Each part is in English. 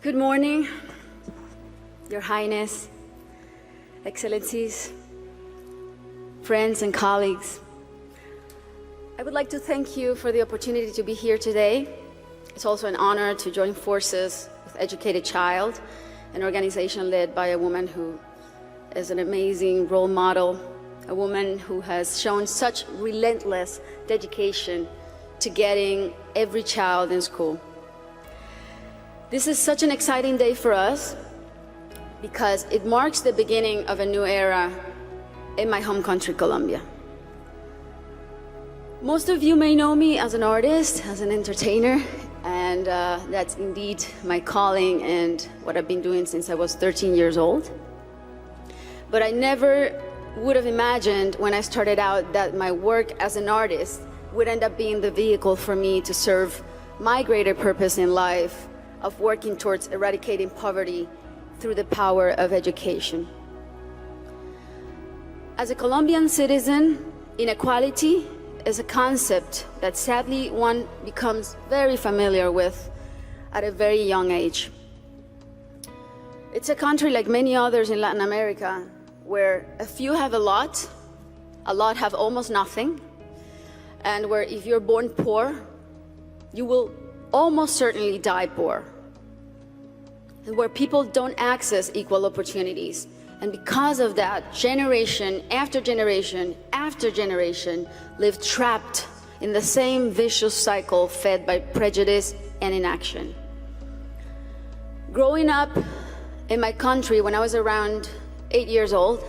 Good morning, Your Highness, Excellencies, friends and colleagues. I would like to thank you for the opportunity to be here today. It's also an honor to join forces with Educated Child, an organization led by a woman who is an amazing role model, a woman who has shown such relentless dedication to getting every child in school. This is such an exciting day for us because it marks the beginning of a new era in my home country, Colombia. Most of you may know me as an artist, as an entertainer, and that's indeed my calling and what I've been doing since I was 13 years old. But I never would have imagined when I started out that my work as an artist would end up being the vehicle for me to serve my greater purpose in life of working towards eradicating poverty through the power of education. As a Colombian citizen, inequality is a concept that sadly one becomes very familiar with at a very young age. It's a country like many others in Latin America where a few have a lot have almost nothing, and where if you're born poor, you will almost certainly die poor, and where people don't access equal opportunities. And because of that, generation after generation after generation live trapped in the same vicious cycle fed by prejudice and inaction. Growing up in my country when I was around 8 years old,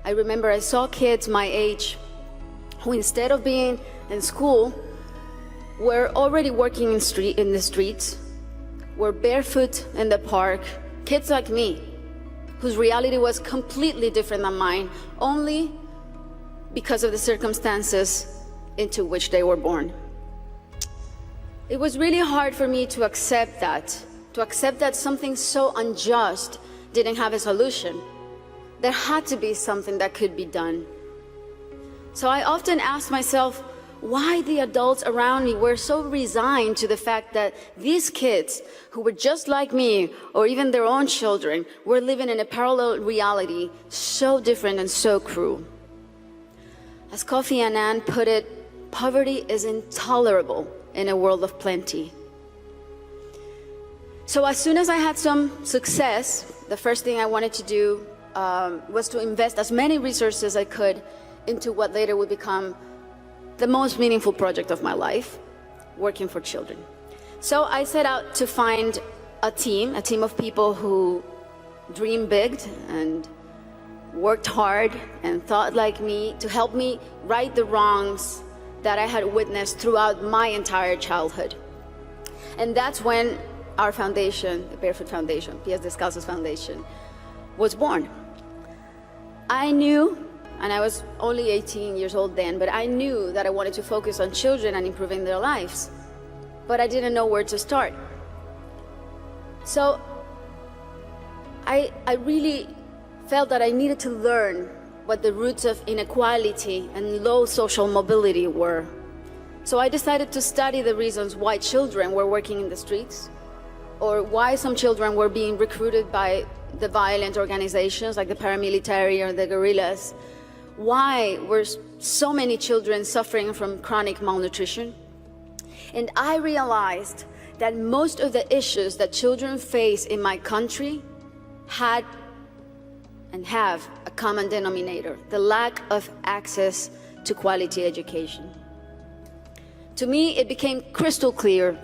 I remember I saw kids my age who, instead of being in school, were already working in the streets, were barefoot in the park, kids like me, whose reality was completely different than mine, only because of the circumstances into which they were born. It was really hard for me to accept that something so unjust didn't have a solution. There had to be something that could be done. So I often asked myself why the adults around me were so resigned to the fact that these kids, who were just like me, or even their own children, were living in a parallel reality so different and so cruel. As Kofi Annan put it, poverty is intolerable in a world of plenty. So as soon as I had some success, the first thing I wanted to do was to invest as many resources as I could into what later would become the most meaningful project of my life, working for children. So I set out to find a team of people who dreamed big and worked hard and thought like me to help me right the wrongs that I had witnessed throughout my entire childhood. And that's when our foundation, the Barefoot Foundation, Pies Descalzos Foundation, was born. I knew, and I was only 18 years old then, but I knew that I wanted to focus on children and improving their lives, but I didn't know where to start. So I really felt that I needed to learn what the roots of inequality and low social mobility were. So I decided to study the reasons why children were working in the streets, or why some children were being recruited by the violent organizations like the paramilitary or the guerrillas. Why were so many children suffering from chronic malnutrition? And I realized that most of the issues that children face in my country had and have a common denominator: the lack of access to quality education. To me, it became crystal clear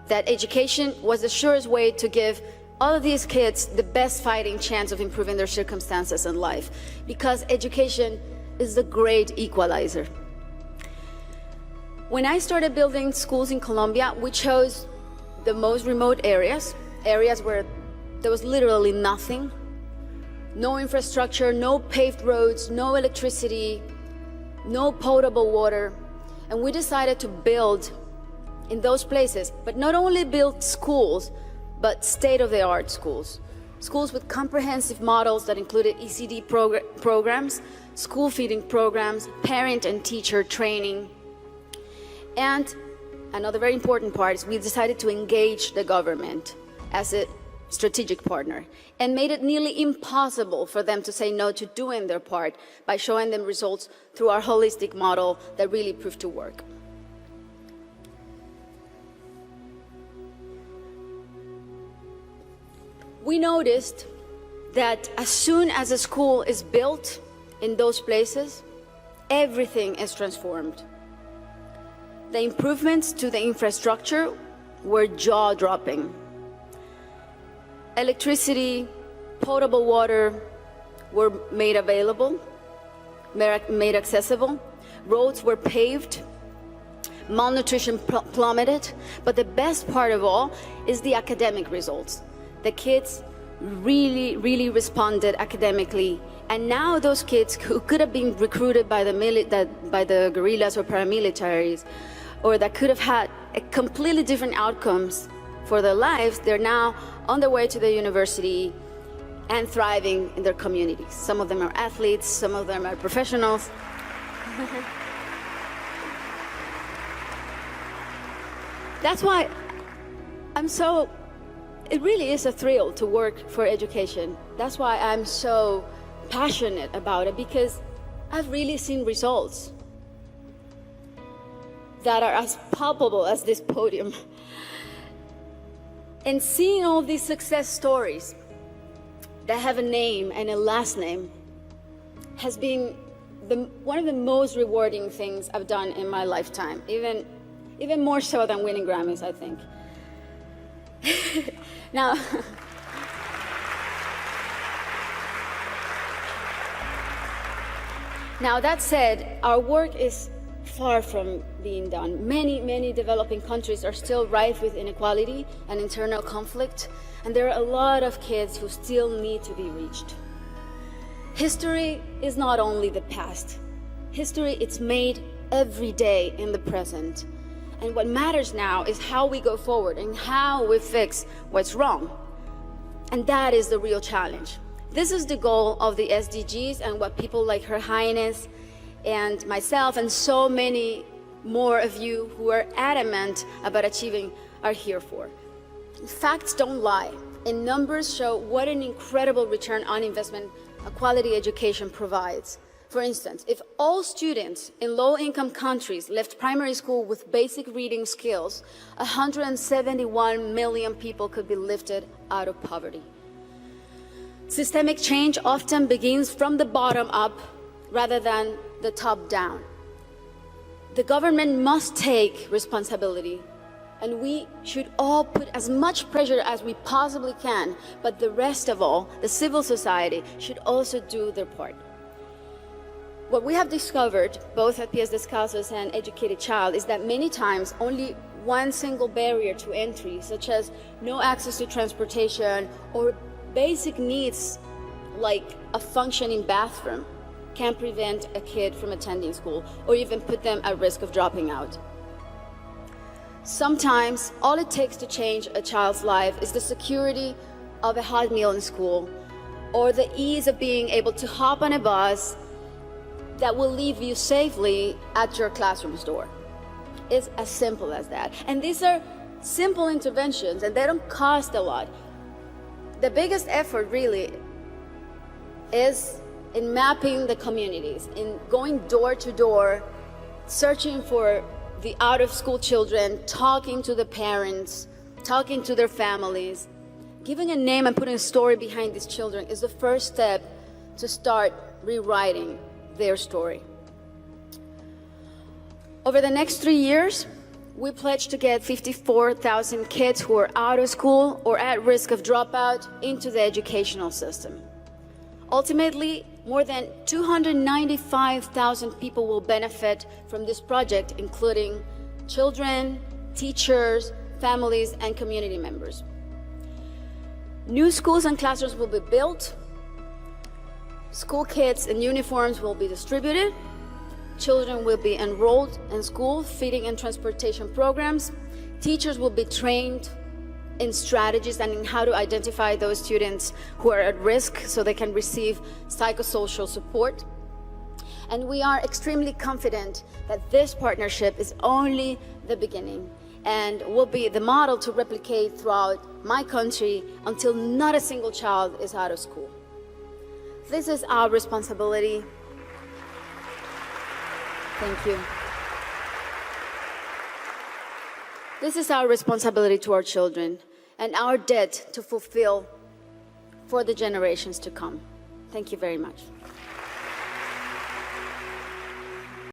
that education was the surest way to give all of these kids the best fighting chance of improving their circumstances in life, because education is the great equalizer. When I started building schools in Colombia, we chose the most remote areas where there was literally nothing, no infrastructure, no paved roads, no electricity, no potable water. And we decided to build in those places, but not only build schools, but state-of-the-art schools. Schools with comprehensive models that included ECD programs, school feeding programs, parent and teacher training. And another very important part is we decided to engage the government as a strategic partner and made it nearly impossible for them to say no to doing their part by showing them results through our holistic model that really proved to work. We noticed that as soon as a school is built in those places, everything is transformed. The improvements to the infrastructure were jaw-dropping. Electricity, potable water were made available, made accessible. Roads were paved. Malnutrition plummeted. But the best part of all is the academic results. The kids really responded academically. And now those kids who could have been recruited by the guerrillas or paramilitaries, or that could have had a completely different outcomes for their lives, they're now on their way to the university and thriving in their communities. Some of them are athletes, some of them are professionals. That's why it really is a thrill to work for education. That's why I'm so passionate about it, because I've really seen results that are as palpable as this podium. And seeing all these success stories that have a name and a last name has been one of the most rewarding things I've done in my lifetime, even more so than winning Grammys, I think. Now, that said, our work is far from being done. Many developing countries are still rife with inequality and internal conflict, and there are a lot of kids who still need to be reached. History is not only the past. History, it's made every day in the present. And what matters now is how we go forward and how we fix what's wrong. And that is the real challenge. This is the goal of the SDGs and what people like Her Highness and myself and so many more of you who are adamant about achieving are here for. Facts don't lie, and numbers show what an incredible return on investment a quality education provides. For instance, if all students in low-income countries left primary school with basic reading skills, 171 million people could be lifted out of poverty. Systemic change often begins from the bottom up rather than the top down. The government must take responsibility, and we should all put as much pressure as we possibly can, but the rest of all, the civil society, should also do their part. What we have discovered, both at Pies Descalzos and Educated Child, is that many times only one single barrier to entry, such as no access to transportation or basic needs like a functioning bathroom, can prevent a kid from attending school or even put them at risk of dropping out. Sometimes all it takes to change a child's life is the security of a hot meal in school or the ease of being able to hop on a bus that will leave you safely at your classroom's door. It's as simple as that. And these are simple interventions and they don't cost a lot. The biggest effort really is in mapping the communities, in going door to door, searching for the out-of-school children, talking to the parents, talking to their families. Giving a name and putting a story behind these children is the first step to start rewriting their story. Over the next 3 years, we pledge to get 54,000 kids who are out of school or at risk of dropout into the educational system. Ultimately, more than 295,000 people will benefit from this project, including children, teachers, families, and community members. New schools and classrooms will be built. School kits and uniforms will be distributed. Children will be enrolled in school, feeding and transportation programs. Teachers will be trained in strategies and in how to identify those students who are at risk so they can receive psychosocial support. And we are extremely confident that this partnership is only the beginning and will be the model to replicate throughout my country until not a single child is out of school. This is our responsibility. Thank you. This is our responsibility to our children and our debt to fulfill for the generations to come. Thank you very much.